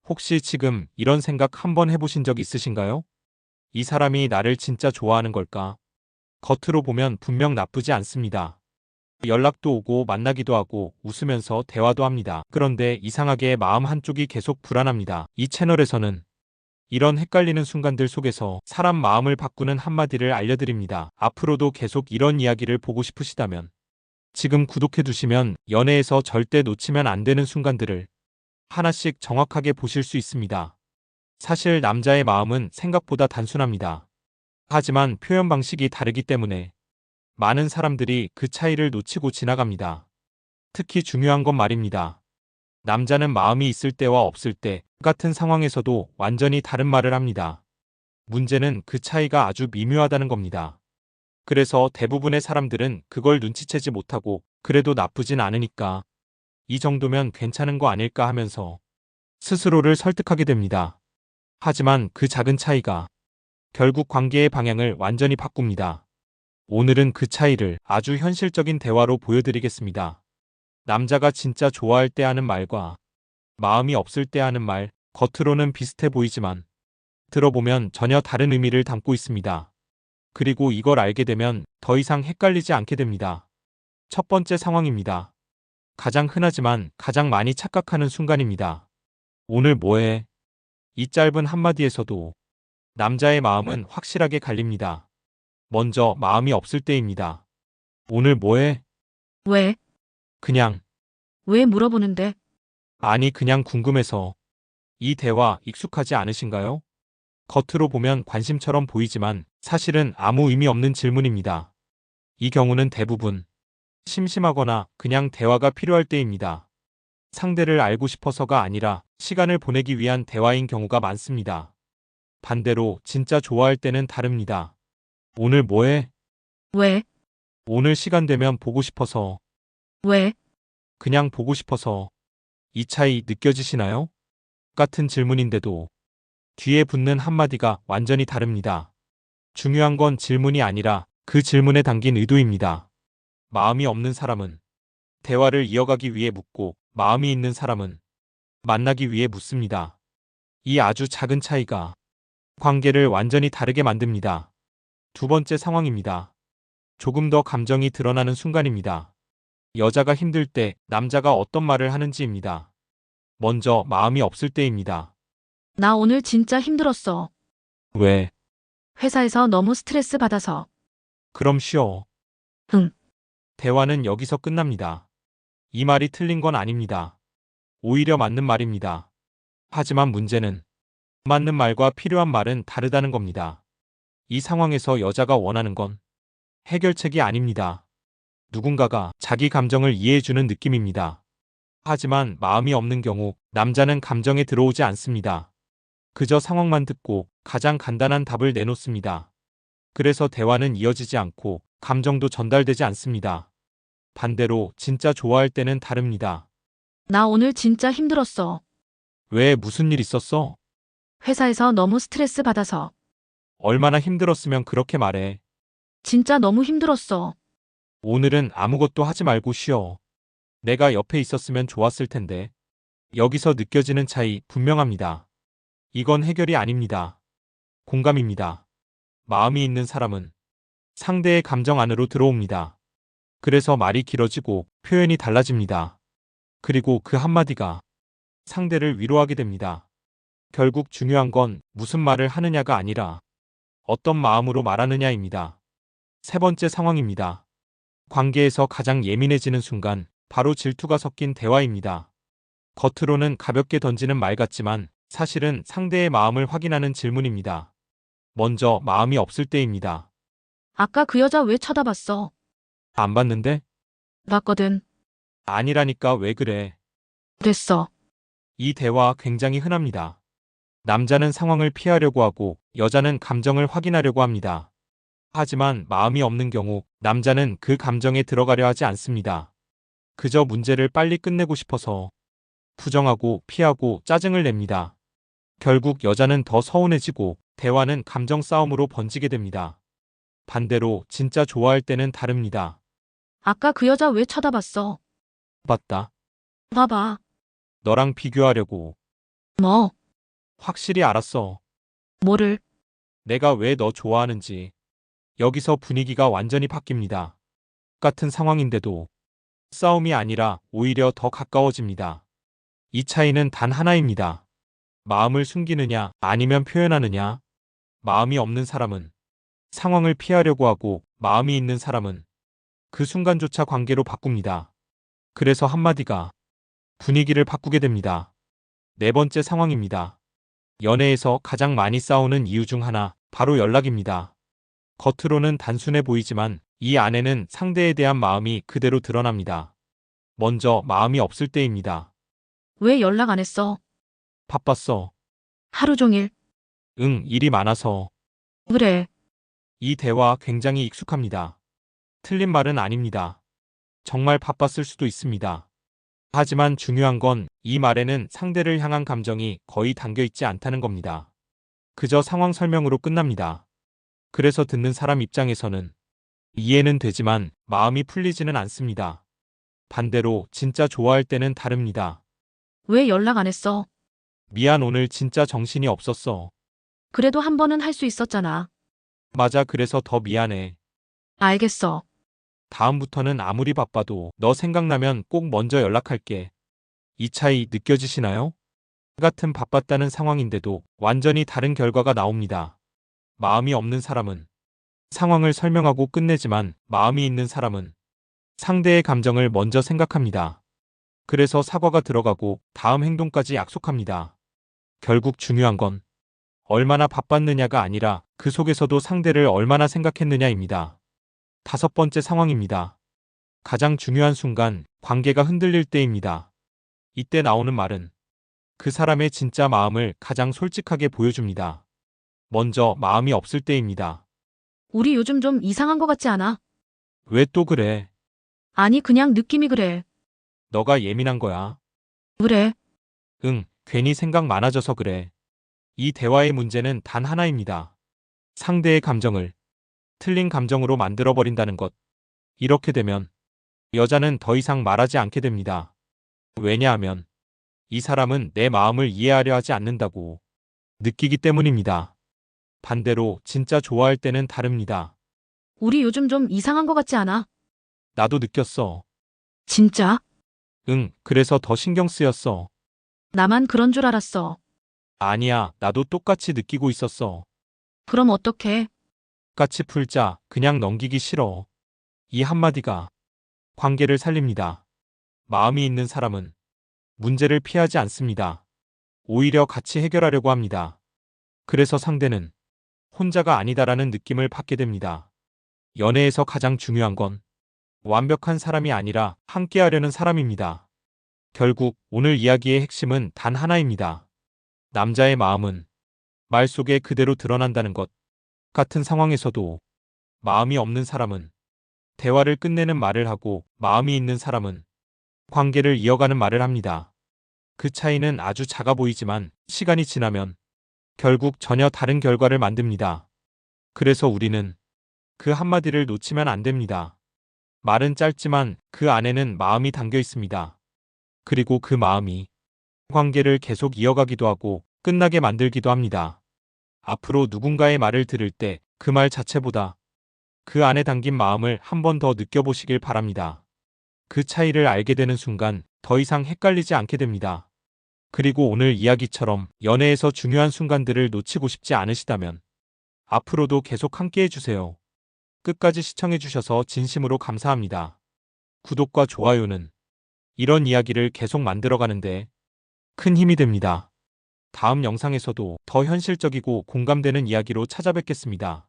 혹시 지금 이런 생각 한번 해보신 적 있으신가요? 이 사람이 나를 진짜 좋아하는 걸까? 겉으로 보면 분명 나쁘지 않습니다. 연락도 오고 만나기도 하고 웃으면서 대화도 합니다. 그런데 이상하게 마음 한쪽이 계속 불안합니다. 이 채널에서는 이런 헷갈리는 순간들 속에서 사람 마음을 바꾸는 한마디를 알려드립니다. 앞으로도 계속 이런 이야기를 보고 싶으시다면 지금 구독해 두시면 연애에서 절대 놓치면 안 되는 순간들을 하나씩 정확하게 보실 수 있습니다. 사실 남자의 마음은 생각보다 단순합니다. 하지만 표현 방식이 다르기 때문에 많은 사람들이 그 차이를 놓치고 지나갑니다. 특히 중요한 건 말입니다. 남자는 마음이 있을 때와 없을 때 같은 상황에서도 완전히 다른 말을 합니다. 문제는 그 차이가 아주 미묘하다는 겁니다. 그래서 대부분의 사람들은 그걸 눈치채지 못하고 그래도 나쁘진 않으니까 이 정도면 괜찮은 거 아닐까 하면서 스스로를 설득하게 됩니다. 하지만 그 작은 차이가 결국 관계의 방향을 완전히 바꿉니다. 오늘은 그 차이를 아주 현실적인 대화로 보여드리겠습니다. 남자가 진짜 좋아할 때 하는 말과 마음이 없을 때 하는 말, 겉으로는 비슷해 보이지만 들어보면 전혀 다른 의미를 담고 있습니다. 그리고 이걸 알게 되면 더 이상 헷갈리지 않게 됩니다. 첫 번째 상황입니다. 가장 흔하지만 가장 많이 착각하는 순간입니다. 오늘 뭐해? 이 짧은 한마디에서도 남자의 마음은 확실하게 갈립니다. 먼저 마음이 없을 때입니다. 오늘 뭐해? 왜? 그냥, 왜 물어보는데? 아니 그냥 궁금해서. 이 대화 익숙하지 않으신가요? 겉으로 보면 관심처럼 보이지만 사실은 아무 의미 없는 질문입니다. 이 경우는 대부분 심심하거나 그냥 대화가 필요할 때입니다. 상대를 알고 싶어서가 아니라 시간을 보내기 위한 대화인 경우가 많습니다. 반대로 진짜 좋아할 때는 다릅니다. 오늘 뭐해? 왜? 오늘 시간 되면 보고 싶어서. 왜? 그냥 보고 싶어서. 이 차이 느껴지시나요? 같은 질문인데도 뒤에 붙는 한마디가 완전히 다릅니다. 중요한 건 질문이 아니라 그 질문에 담긴 의도입니다. 마음이 없는 사람은 대화를 이어가기 위해 묻고 마음이 있는 사람은 만나기 위해 묻습니다. 이 아주 작은 차이가 관계를 완전히 다르게 만듭니다. 두 번째 상황입니다. 조금 더 감정이 드러나는 순간입니다. 여자가 힘들 때 남자가 어떤 말을 하는지입니다. 먼저 마음이 없을 때입니다. 나 오늘 진짜 힘들었어. 왜? 회사에서 너무 스트레스 받아서. 그럼 쉬어. 응. 대화는 여기서 끝납니다. 이 말이 틀린 건 아닙니다. 오히려 맞는 말입니다. 하지만 문제는 맞는 말과 필요한 말은 다르다는 겁니다. 이 상황에서 여자가 원하는 건 해결책이 아닙니다. 누군가가 자기 감정을 이해해주는 느낌입니다. 하지만 마음이 없는 경우 남자는 감정에 들어오지 않습니다. 그저 상황만 듣고 가장 간단한 답을 내놓습니다. 그래서 대화는 이어지지 않고 감정도 전달되지 않습니다. 반대로 진짜 좋아할 때는 다릅니다. 나 오늘 진짜 힘들었어. 왜 무슨 일 있었어? 회사에서 너무 스트레스 받아서. 얼마나 힘들었으면 그렇게 말해. 진짜 너무 힘들었어. 오늘은 아무것도 하지 말고 쉬어. 내가 옆에 있었으면 좋았을 텐데. 여기서 느껴지는 차이 분명합니다. 이건 해결이 아닙니다. 공감입니다. 마음이 있는 사람은 상대의 감정 안으로 들어옵니다. 그래서 말이 길어지고 표현이 달라집니다. 그리고 그 한마디가 상대를 위로하게 됩니다. 결국 중요한 건 무슨 말을 하느냐가 아니라 어떤 마음으로 말하느냐입니다. 세 번째 상황입니다. 관계에서 가장 예민해지는 순간, 바로 질투가 섞인 대화입니다. 겉으로는 가볍게 던지는 말 같지만 사실은 상대의 마음을 확인하는 질문입니다. 먼저 마음이 없을 때입니다. 아까 그 여자 왜 쳐다봤어? 안 봤는데? 봤거든. 아니라니까 왜 그래? 됐어. 이 대화 굉장히 흔합니다. 남자는 상황을 피하려고 하고 여자는 감정을 확인하려고 합니다. 하지만 마음이 없는 경우 남자는 그 감정에 들어가려 하지 않습니다. 그저 문제를 빨리 끝내고 싶어서 부정하고 피하고 짜증을 냅니다. 결국 여자는 더 서운해지고 대화는 감정 싸움으로 번지게 됩니다. 반대로 진짜 좋아할 때는 다릅니다. 아까 그 여자 왜 쳐다봤어? 봤다. 봐봐. 너랑 비교하려고. 뭐? 확실히 알았어. 뭐를? 내가 왜 너 좋아하는지. 여기서 분위기가 완전히 바뀝니다. 같은 상황인데도 싸움이 아니라 오히려 더 가까워집니다. 이 차이는 단 하나입니다. 마음을 숨기느냐 아니면 표현하느냐. 마음이 없는 사람은 상황을 피하려고 하고 마음이 있는 사람은 그 순간조차 관계로 바꿉니다. 그래서 한마디가 분위기를 바꾸게 됩니다. 네 번째 상황입니다. 연애에서 가장 많이 싸우는 이유 중 하나, 바로 연락입니다. 겉으로는 단순해 보이지만 이 안에는 상대에 대한 마음이 그대로 드러납니다. 먼저 마음이 없을 때입니다. 왜 연락 안 했어? 바빴어. 하루 종일. 응, 일이 많아서. 그래. 이 대화 굉장히 익숙합니다. 틀린 말은 아닙니다. 정말 바빴을 수도 있습니다. 하지만 중요한 건 이 말에는 상대를 향한 감정이 거의 담겨 있지 않다는 겁니다. 그저 상황 설명으로 끝납니다. 그래서 듣는 사람 입장에서는 이해는 되지만 마음이 풀리지는 않습니다. 반대로 진짜 좋아할 때는 다릅니다. 왜 연락 안 했어? 미안, 오늘 진짜 정신이 없었어. 그래도 한 번은 할 수 있었잖아. 맞아, 그래서 더 미안해. 알겠어. 다음부터는 아무리 바빠도 너 생각나면 꼭 먼저 연락할게. 이 차이 느껴지시나요? 같은 바빴다는 상황인데도 완전히 다른 결과가 나옵니다. 마음이 없는 사람은 상황을 설명하고 끝내지만 마음이 있는 사람은 상대의 감정을 먼저 생각합니다. 그래서 사과가 들어가고 다음 행동까지 약속합니다. 결국 중요한 건 얼마나 바빴느냐가 아니라 그 속에서도 상대를 얼마나 생각했느냐입니다. 다섯 번째 상황입니다. 가장 중요한 순간, 관계가 흔들릴 때입니다. 이때 나오는 말은 그 사람의 진짜 마음을 가장 솔직하게 보여줍니다. 먼저 마음이 없을 때입니다. 우리 요즘 좀 이상한 거 같지 않아? 왜 또 그래? 아니, 그냥 느낌이 그래. 너가 예민한 거야. 그래. 응, 괜히 생각 많아져서 그래. 이 대화의 문제는 단 하나입니다. 상대의 감정을 틀린 감정으로 만들어버린다는 것. 이렇게 되면 여자는 더 이상 말하지 않게 됩니다. 왜냐하면 이 사람은 내 마음을 이해하려 하지 않는다고 느끼기 때문입니다. 반대로 진짜 좋아할 때는 다릅니다. 우리 요즘 좀 이상한 거 같지 않아? 나도 느꼈어. 진짜? 응, 그래서 더 신경 쓰였어. 나만 그런 줄 알았어. 아니야, 나도 똑같이 느끼고 있었어. 그럼 어떡해? 똑같이 풀자, 그냥 넘기기 싫어. 이 한마디가 관계를 살립니다. 마음이 있는 사람은 문제를 피하지 않습니다. 오히려 같이 해결하려고 합니다. 그래서 상대는 혼자가 아니다라는 느낌을 받게 됩니다. 연애에서 가장 중요한 건 완벽한 사람이 아니라 함께하려는 사람입니다. 결국 오늘 이야기의 핵심은 단 하나입니다. 남자의 마음은 말 속에 그대로 드러난다는 것. 같은 상황에서도 마음이 없는 사람은 대화를 끝내는 말을 하고 마음이 있는 사람은 관계를 이어가는 말을 합니다. 그 차이는 아주 작아 보이지만 시간이 지나면 결국 전혀 다른 결과를 만듭니다. 그래서 우리는 그 한마디를 놓치면 안 됩니다. 말은 짧지만 그 안에는 마음이 담겨 있습니다. 그리고 그 마음이 관계를 계속 이어가기도 하고 끝나게 만들기도 합니다. 앞으로 누군가의 말을 들을 때 그 말 자체보다 그 안에 담긴 마음을 한 번 더 느껴보시길 바랍니다. 그 차이를 알게 되는 순간 더 이상 헷갈리지 않게 됩니다. 그리고 오늘 이야기처럼 연애에서 중요한 순간들을 놓치고 싶지 않으시다면 앞으로도 계속 함께 해주세요. 끝까지 시청해주셔서 진심으로 감사합니다. 구독과 좋아요는 이런 이야기를 계속 만들어가는데 큰 힘이 됩니다. 다음 영상에서도 더 현실적이고 공감되는 이야기로 찾아뵙겠습니다.